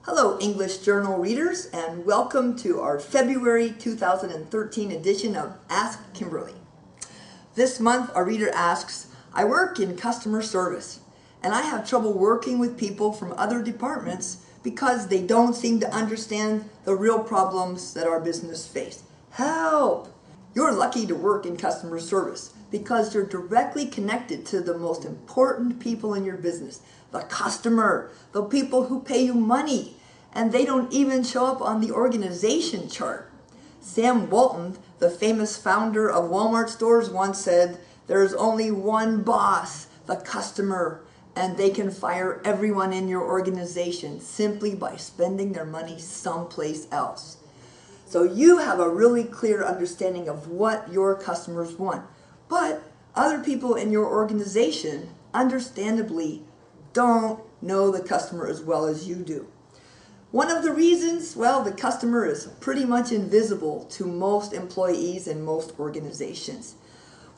Hello, English Journal readers, and welcome to our February 2013 edition of Ask Kimberly. This month, our reader asks, I work in customer service, and I have trouble working with people from other departments because they don't seem to understand the real problems that our business face. Help! You're lucky to work in customer service because you're directly connected to the most important people in your business, the customer, the people who pay you money, and they don't even show up on the organization chart. Sam Walton, the famous founder of Walmart stores, once said, "There's only one boss, the customer, and they can fire everyone in your organization simply by spending their money someplace else." So you have a really clear understanding of what your customers want. But other people in your organization, understandably, don't know the customer as well as you do. One of the reasons, well, the customer is pretty much invisible to most employees in most organizations.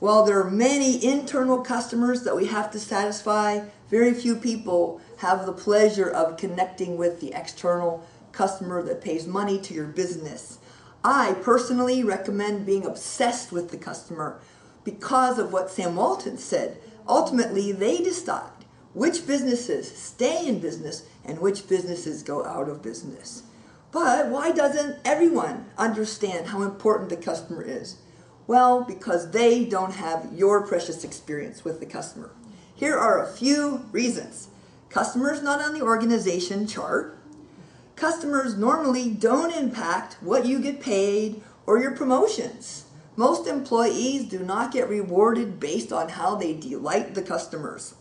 While there are many internal customers that we have to satisfy, very few people have the pleasure of connecting with the external customer that pays money to your business. I personally recommend being obsessed with the customer because of what Sam Walton said. Ultimately, they decide which businesses stay in business and which businesses go out of business. But why doesn't everyone understand how important the customer is? Well, because they don't have your precious experience with the customer. Here are a few reasons. Customers not on the organization chart. Customers normally don't impact what you get paid or your promotions. Most employees do not get rewarded based on how they delight the customers.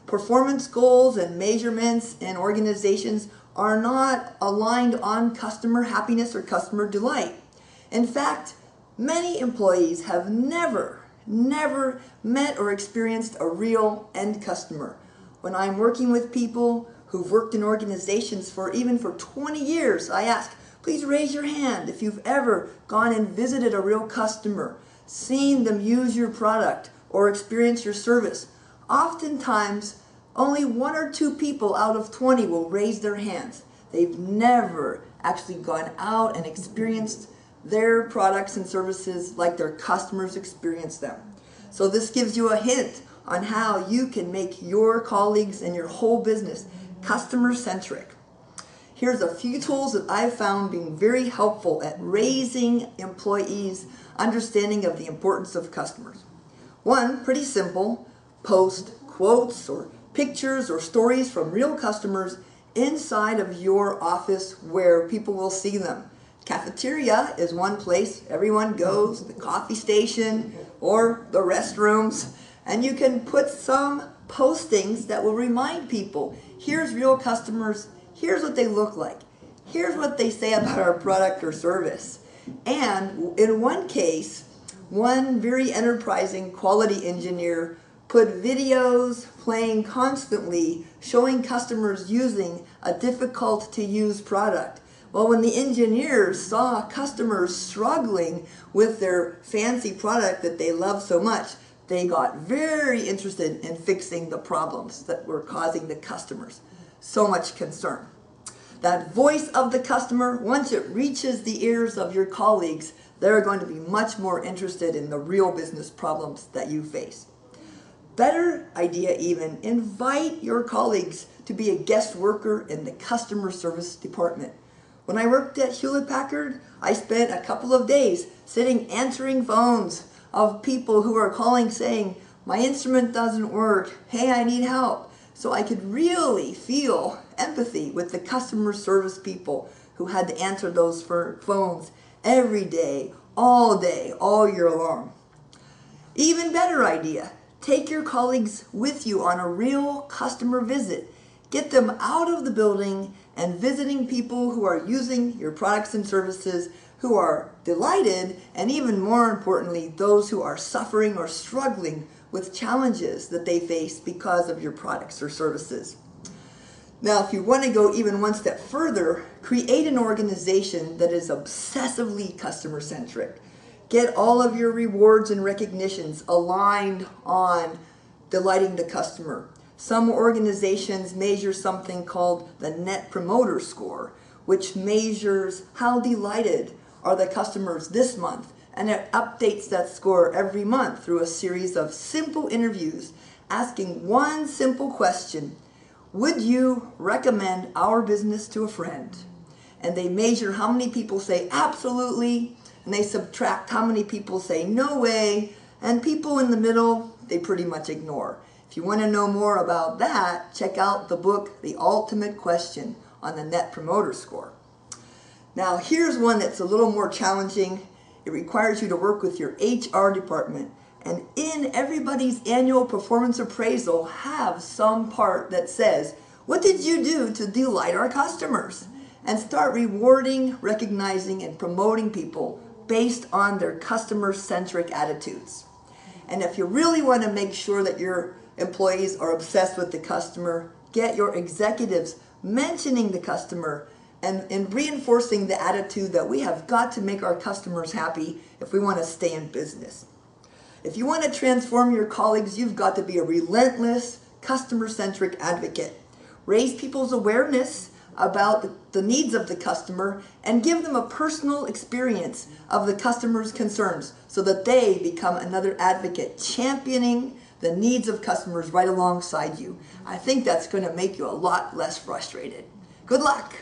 Performance goals and measurements in organizations are not aligned on customer happiness or customer delight. In fact, many employees have never met or experienced a real end customer. When I'm working with people who've worked in organizations for 20 years, I ask, please raise your hand if you've ever gone and visited a real customer, seen them use your product, or experienced your service. Oftentimes, only 1 or 2 people out of 20 will raise their hands. They've never actually gone out and experienced their products and services like their customers experience them. So this gives you a hint on how you can make your colleagues and your whole business customer-centric. Here's a few tools that I've found being very helpful at raising employees' understanding of the importance of customers. One, pretty simple, post quotes or pictures or stories from real customers inside of your office where people will see them. Cafeteria is one place everyone goes, the coffee station or the restrooms, and you can put some postings that will remind people, here's real customers, here's what they look like, here's what they say about our product or service. And in one case, one very enterprising quality engineer put videos playing constantly showing customers using a difficult to use product. Well, when the engineers saw customers struggling with their fancy product that they love so much, they got very interested in fixing the problems that were causing the customers so much concern. That voice of the customer, once it reaches the ears of your colleagues, they're going to be much more interested in the real business problems that you face. Better idea even, invite your colleagues to be a guest worker in the customer service department. When I worked at Hewlett-Packard, I spent a couple of days sitting answering phones of people who are calling saying, my instrument doesn't work, hey, I need help. So I could really feel empathy with the customer service people who had to answer those phones every day, all year long. Even better idea, take your colleagues with you on a real customer visit. Get them out of the building and visiting people who are using your products and services, who are delighted, and even more importantly, those who are suffering or struggling with challenges that they face because of your products or services. Now, if you want to go even one step further, create an organization that is obsessively customer-centric. Get all of your rewards and recognitions aligned on delighting the customer. Some organizations measure something called the Net Promoter Score, which measures how delighted are the customers this month, and it updates that score every month through a series of simple interviews asking one simple question: would you recommend our business to a friend? And they measure how many people say absolutely, and they subtract how many people say no way, and people in the middle, they pretty much ignore. If you want to know more about that, check out the book, The Ultimate Question on the Net Promoter Score. Now, here's one that's a little more challenging. It requires you to work with your HR department, and in everybody's annual performance appraisal have some part that says, what did you do to delight our customers? And start rewarding, recognizing, and promoting people based on their customer-centric attitudes. And if you really want to make sure that your employees are obsessed with the customer, get your executives mentioning the customer and reinforcing the attitude that we have got to make our customers happy if we want to stay in business. If you want to transform your colleagues, you've got to be a relentless, customer-centric advocate. Raise people's awareness about the needs of the customer and give them a personal experience of the customer's concerns so that they become another advocate, championing the needs of customers right alongside you. I think that's going to make you a lot less frustrated. Good luck.